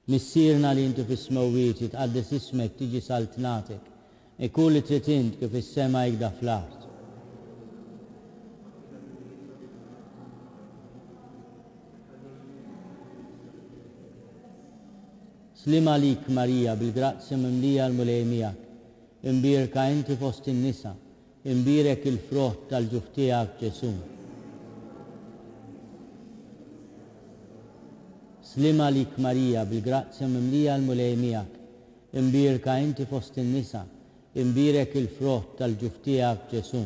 Missierna li inti fis-smewwiet jitqaddes ismek tiġi saltnatek, ikun li trid int kif is-sema jgda fl-art. Slima lik Marija, bil-grazzja mimlija l-mulej miegħek, imbirka inti fost in-nisa, imbirek il-frott tal-ġuf tiegħek Ġesu. Slima lik Marija, bil-grazzja mimlija l-mulej miegħek, imbirka inti fost in-nisa, imbirek il-frott tal-ġuf tiegħek Ġesu.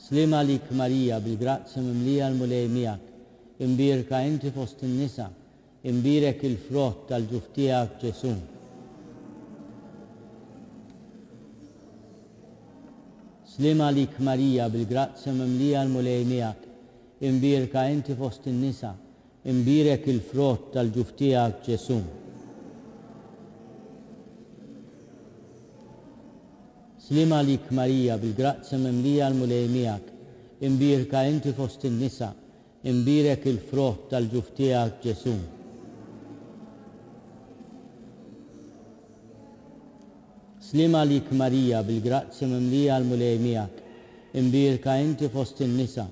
Slima lik Marija, bil-grazzja mimlija l-mulej miegħek, imbirka inti fost in-nisa, imbirek il-frott tal-ġuf tiegħek Ġesu. Slima lik Marija, bil-grazzja mimlija l-mulej miegħek, imbirka inti fost in-nisa, imbirek il-frott tal-ġuf tiegħek Ġesu. Slima lik Marija, bil-grazzja mimlija l-mulej miegħek, imbirka inti fost in-nisa, imbirek il-frott tal-ġuf tiegħek Ġesu. Slima lik Marija, bil-grazzja mimlija l-mulej miegħek, imbirka inti fost in-nisa,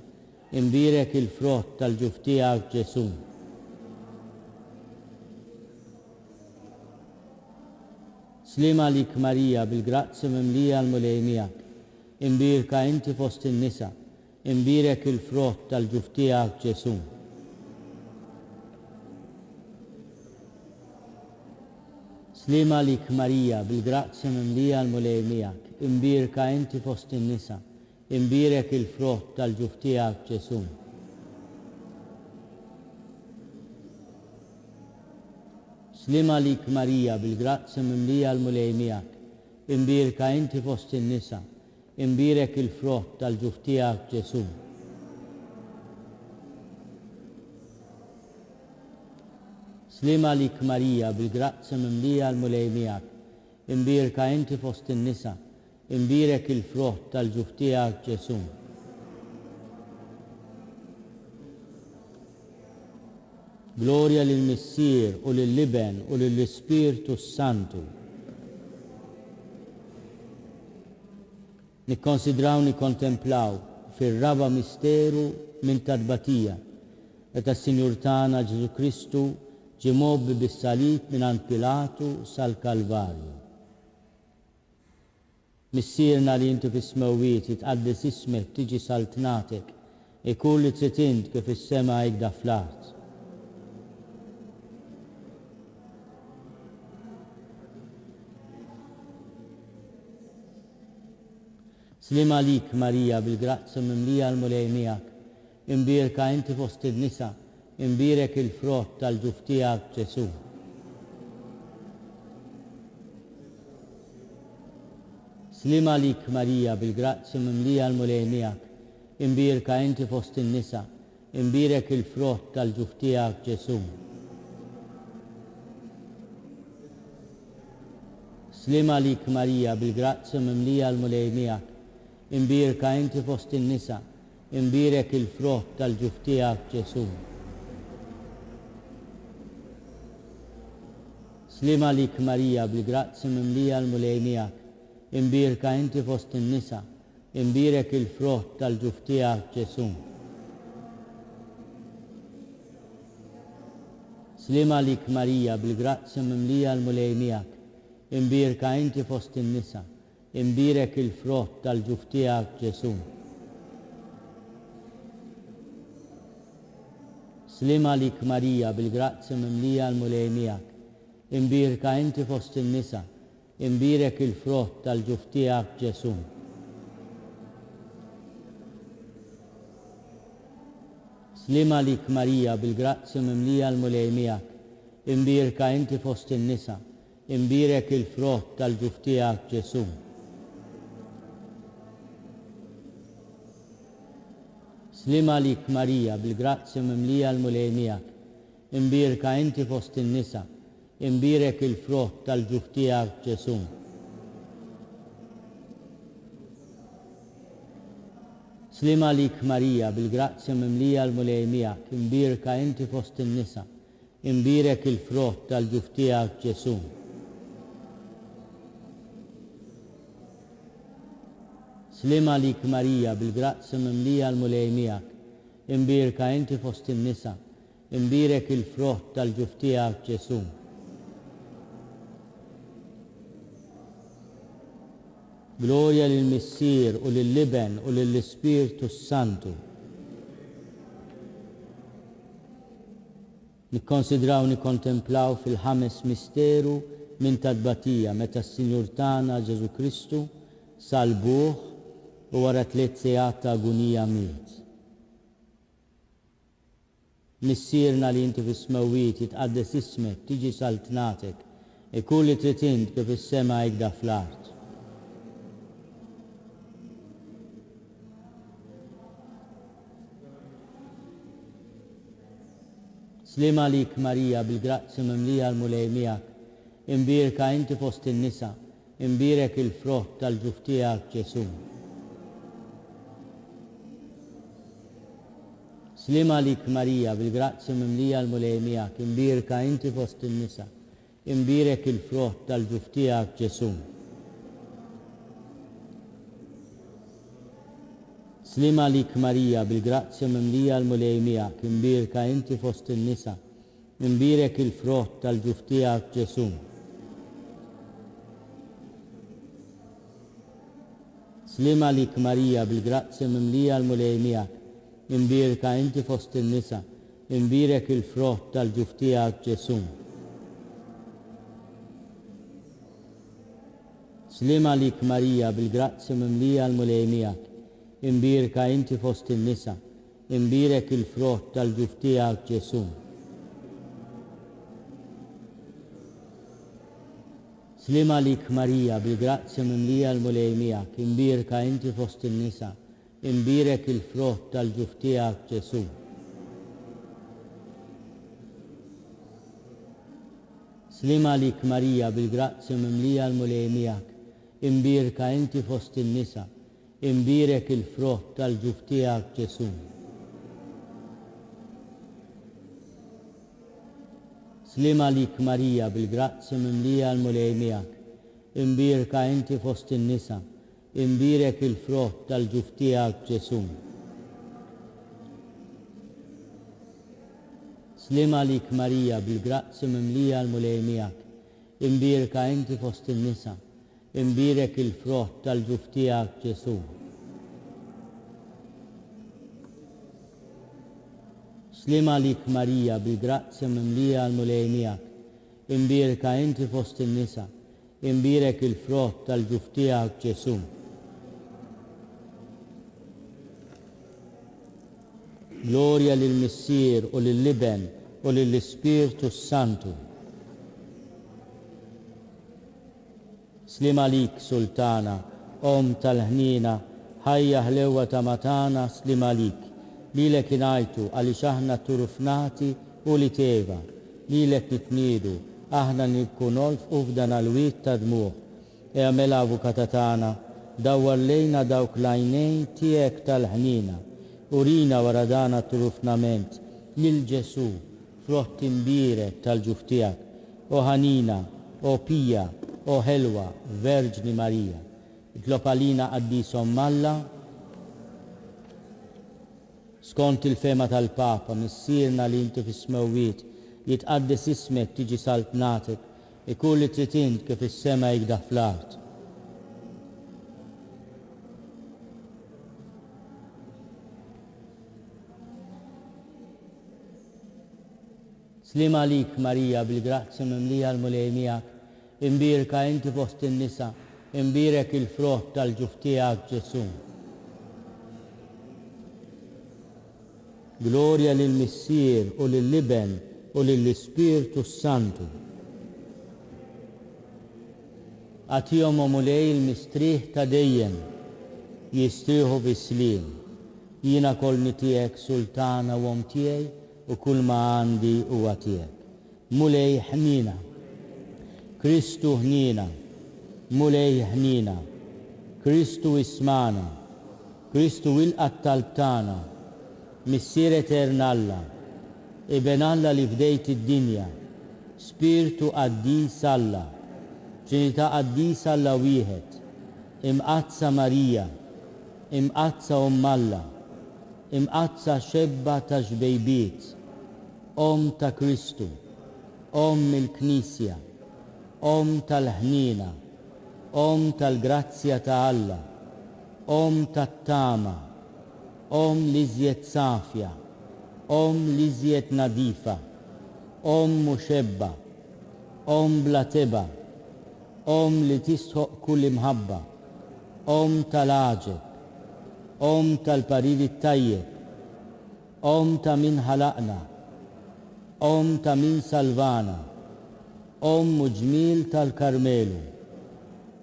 imbirek il-frott tal-ġuf tiegħek Ġesu. Slima lik Marija, bil-grazzja mimlija l-mulej miegħek, imbirka inti fost in-nisa, imbirek il-frott tal-ġuf tiegħek Ġesu. Slima lik Marija, bil-grazzja mimlija l-mulej miegħek, imbirka inti fost in-nisa, imbirek il-frott tal-ġuf tiegħek Ġesu. Slima lik Marija, bil-grazzja mimlija l-mulej miegħek, imbirka inti fost in-nisa, imbirek il-frott tal-ġuf tiegħek Ġesu. Slima lik Marija, bil-grazzja mimlija l-mulej miegħek, imbirka inti fost in-nisa, imbirek il-frott tal-ġuf tiegħek Ġesu. Glorja lill-Missier u lill-Liben u lill-Ispiritu Santu. Nikkonsidraw, nikkontemplaw fir-raba misteru minn tadbatija meta s-Sinjur tagħna Ġesu Kristu ġie mobbi bis-salib mingħand Pilatu sal-Kalvarju. Missierna li inti fis-smewwiet jitqaddes ismek tiġi saltnatek, ikun li trid int kif is-sema jgda fl-art. Slima lik Marija, bil-grazzja mimlija l-mulej miegħek, imbirka inti fost in-nisa, imbirek il-frott tal-ġuf tiegħek Ġesu. Slima lik Marija, bil-grazzja mimlija l-mulej miegħek, imbirka inti fost in-nisa, imbirek il-frott tal-ġuf tiegħek Ġesu. Slima lik Marija, bil-grazzja mimlija l-mulej miegħek, imbirka inti fost in-nisa, imbirek il-frott tal-ġuf tiegħek Ġesu. Slima lik Marija bil-grazzi mimlija l-mulej miegħek, imbirka inti fost in-nisa, imbirek il-frott tal-ġuf tiegħek Ġesu. Slima lik Marija bil-grazzi mimlija l-mulej miegħek, imbirka inti fost in-nisa, imbirek il-frott tal-ġuf tiegħek Ġesu. Slima lik Marija bil-grazzi mimlija l-mulej miegħek, imbirka inti fost in-nisa, imbirek il-frott tal-ġuf tiegħek Ġesu. Slima lik Marija bil-grazzi mimlija l-mulej miegħek, imbirka inti fost in-nisa, imbirek il-frott tal-ġuf tiegħek Ġesu. Slima lik Marija bil-grazzi mimlija l-mulej miegħek, imbirka inti fost in-nisa, imbirek il-frott tal-ġuf tiegħek Ġesu. Slima lik Marija bil-grazzi mimlija l-mulej miegħek, imbirka inti fost in-nisa, imbirek il-frott tal-ġuf tiegħek Ġesu. Slima lik Marija bil-grazzi mimlija l-mulej miegħek, imbirka inti fost in-nisa, imbirek il-frott tal-ġuf tiegħek Ġesu. Gloria lill-Missier u lill-Liben u lill-Ispiritu Santu. Nikkonsidraw nikkontemplaw fil-ħames misteru minn tadbatija meta s-Sinjur tagħna Ġesu Kristu salbuh u wara 3 sigħat ta' agonija miet. Missierna li inti fis-smewwiet jitqaddes ismek, tiġi saltnatek, ikun li trid int kif is-sema hekk fl-art. Slima lik Marija bil-grazzi mimlija l-mulej miegħek, imbirka inti fost in-nisa, imbirek il-frott tal-ġuf tiegħek Ġesu. Slima lik Marija bil-grazzi mimlija l-mulej miegħek, imbirka inti fost in-nisa, imbirek il-frott tal-ġuf tiegħek Ġesu. Slima lik Marija bil-grazzi mimlija l-mulej miegħek, imbirka inti fost in-nisa, imbirek il-frott tal-ġuf tiegħek Ġesu. Slima lik Marija bil-grazzi mimlija l-mulej miegħek, imbirka inti fost in-nisa, imbirek il-frott tal-ġuf tiegħek Ġesu. Slima lik Marija bil-grazzi mimlija l-mulej miegħek, imbirka inti fost in-nisa, imbirek il-frott tal-ġuf tiegħek Ġesu. Slima lik Marija bil-grazzi mimlija l-mulej miegħek, imbirka inti fost in-nisa, imbirek il-frott tal-ġuf tiegħek Ġesu. Slima lik Marija bil-grazzi mimlija l-mulej miegħek, imbirka inti fost in-nisa, imbirek il-frott tal-ġuf tiegħek Ġesu. Slima lik Marija bil-grazzi mimlija l-mulej miegħek, imbirka inti fost in-nisa, imbirek il-frott tal-ġuf tiegħek Ġesu. Slima lik Marija bil-grazzi mimlija l-mulej miegħek, imbirka inti fost in-nisa, imbirek il-frott tal-ġuf tiegħek Ġesu. Slima lik Marija bil-grazzi mimlija l-mulej miegħek, imbirka inti fost in-nisa, imbirek il-frott tal-ġuf tiegħek Ġesu. Gloria lill-Missier u lill-Liben u lill-Ispiritu Santu. Slima lik Sultana, Om tal-ħnina, ħajja ħlewa ta' matana, slima lik. Lilek inajtu għaliex aħna turufnati u li teva, lilek nitniedu, aħna nikkunolf u f'dan għal-wit ta' dmuħ. Eħmela avukata tagħna, dawwar lejna dawk lajnejn tiegħek tal-ħnina, urina wara dana turufnament lil Ġesu, frott imbirek tal-ġuf tiegħek, o ħanina, o pija, o ħelwa, Verġni Marija. Itlob għalina qaddisom Malla, skont il-fema tal-Papa, missierna li inti fis-smewwiet, jitqaddis ismek tiġi saltnatek, ikun li trid int kif is-sema jikda fl-art. Slim għalik Marija bil-grazzja mimlija l-mulej miegħek, imbirka inti fost in-nisa, imbirek il-frott tal-ġuf tiegħek Ġesu. Gloria lill-Missier u lill-Liben u lill-Ispirtu Santu. Għatihom u mulej il-mistrieħ ta' dejjem, jistrieħu bis-slim. Jiena kolni tiegħek sultana u tiegħi u kull ma għandi huwa tiegħek. Mulej ħnina, Kristu ħnina, mulej ħnina, Kristu ismana, Kristu il-qattal tagħna, Missier eterna Alla, Iben Alla li fdejt id-dinja, Spiritu qaddis Alla, Trinità qaddisa Alla wieħed, imqazza Marija, imqazza Alla, imqazza xebba ta' xbejbiet, ta' Kristu, il-Knisja, tal-ħnina, tal-grazzja ta' Alla, tat-tama, li żjed safja, li żjed nadifa, muxebba, bla teba, li tistħoq kull imħabba, tal-aġeb, tal-pariri tajjeb, ta' min ħalaqna, ta' min salvana, muġmil tal-Karmelu,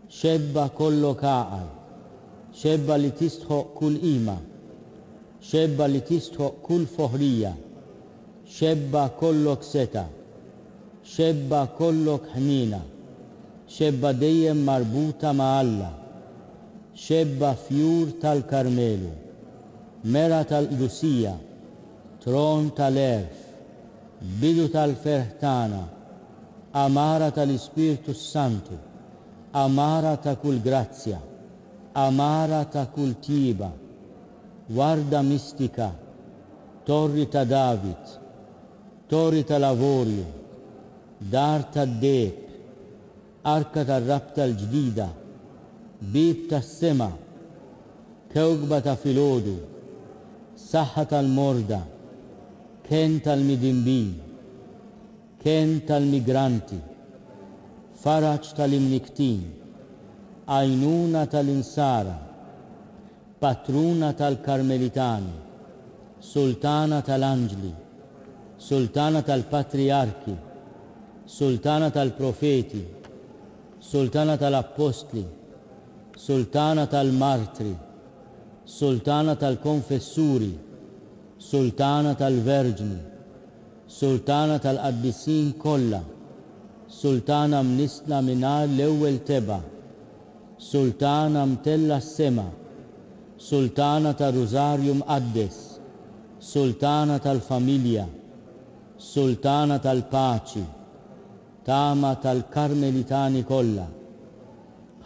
xebba kollok għaqal, xebba li tistħoq kull qima, xebba li tistħoq kull foħrija, xebba kollok seta, xebba kollok ħnina, xebba dejjem marbuta ma' Alla, xebba fjur tal-Karmelu, mera tal-Lusija, tron tal-erf, bidu tal-ferħtana, amara tal-Ispirtu Santu, amara ta' kull grazzja, amara ta' kull tiba, warda mistika, torri ta' David, torri ta' Lavorju, dar ta' Deb, arka ta' rabta l-ġdida, bib ta' sema, kewkba ta' filodu, saħħa tal-morda, ken tal-midimbin, ken tal-migranti, faraċ tal-imniktin, għajnuna tal-insara, patruna tal-Karmelitani, sultana tal-Anġli, sultana tal-Patriarki, sultana tal-Profeti, sultana tal-Apostli, sultana tal-Martri, sultana tal-Konfessuri, sultana tal-Verġni, sultana tal-Qaddisin kollha, sultana mnisla minar l-ewwel teba, sultana mtella s-sema, sultana tal-Rużarju mqaddes, sultana tal-familja, sultana tal-paċi, tama tal-Karmelitani kollha,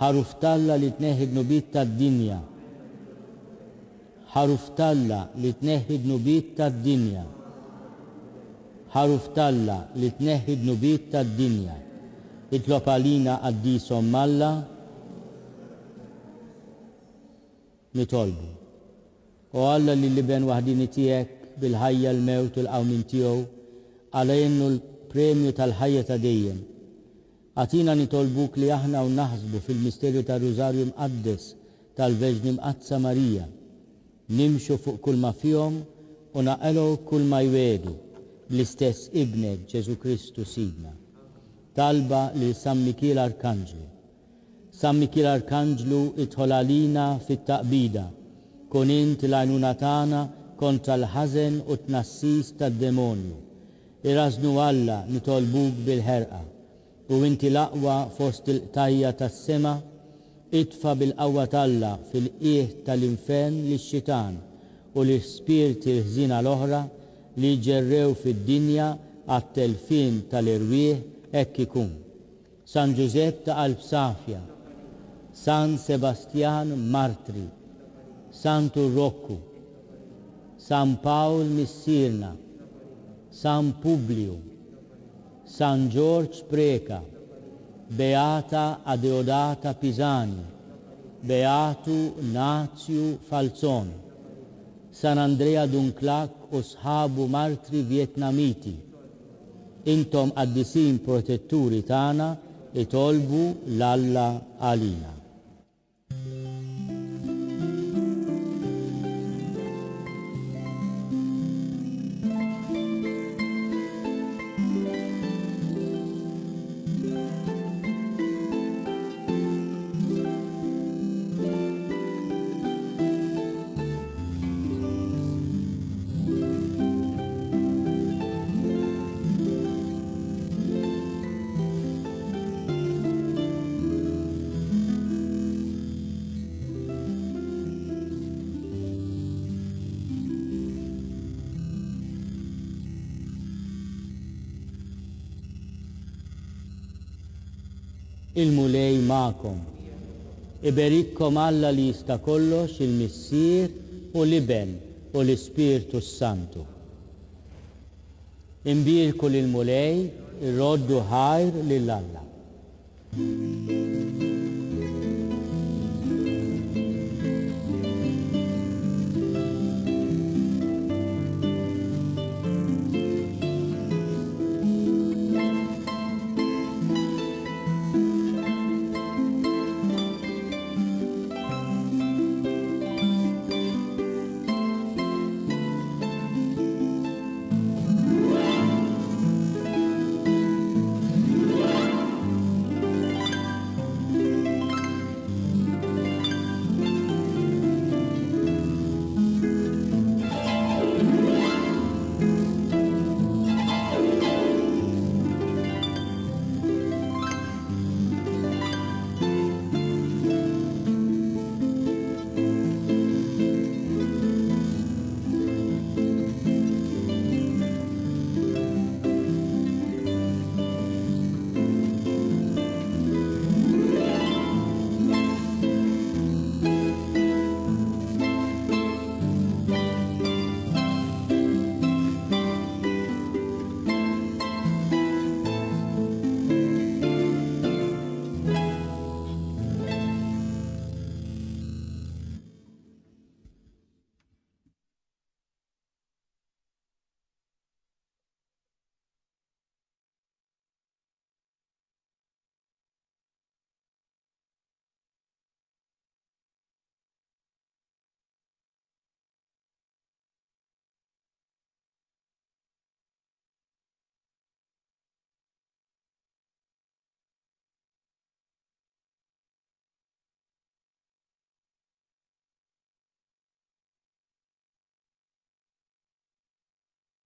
ħaruftalla li tneħħi d-nubit tad-dinja, ħaruftalla li tneħħi d-nubit tad-dinja, ħaruftalla li tneħħi d-nubit tad-dinja, itlob għalina qaddisom Malla, nitolbu. U Alla li liben waħdini tiegħek bil-ħajja l-mewt u l-qawmin tiegħu għalajnu l-premju tal-ħajja ta' dejjem. Għatina nitolbuk li aħna u naħsbu fil-misterju tal-Rużarju mqaddes tal-Verġni mqazza Marija, nimxu fuq kull ma fihom u naqelu kull ma jwedu bl-istess ibnek Ġesu Kristu Sidna. Talba li San Mikil Arkanġlu. San Mikil Arkanġlu idħol għalina fit-taqbida, kun int l-għajnuna tagħna kontra l-ħażen u tnassis tad-demonju. Irasnu Alla nitolbuk bil-ħerqa, u inti l-aqwa fost il-qtajja tas-sema, idfa bil-qawwa talla fil-qiegħ tal-infern lix-xitan u l-ispirti l-ħżina l-oħra li ġerrew fid-dinja għat-telfin tal-irwieħ hekk ikun. San Giuseppe ta' Qalb Safja, San Sebastian Martri, Santu Roccu, San Paul Missirna, San Publio, San George Preka, Beata Adeodata Pisani, Beatu Naziu Falzon, San Andrea Dunclac u sħabu martri Vietnamiti. Intom qaddisin protetturi tagħna itolbu l-Alla għalina. Il-mulej ma'kom. Iberikkom Alla li jista' kollox il-Missier u l-Iben u l-Ispirtu Santu. Imbirku lil-mulej irroddu ħajr lill-Alla.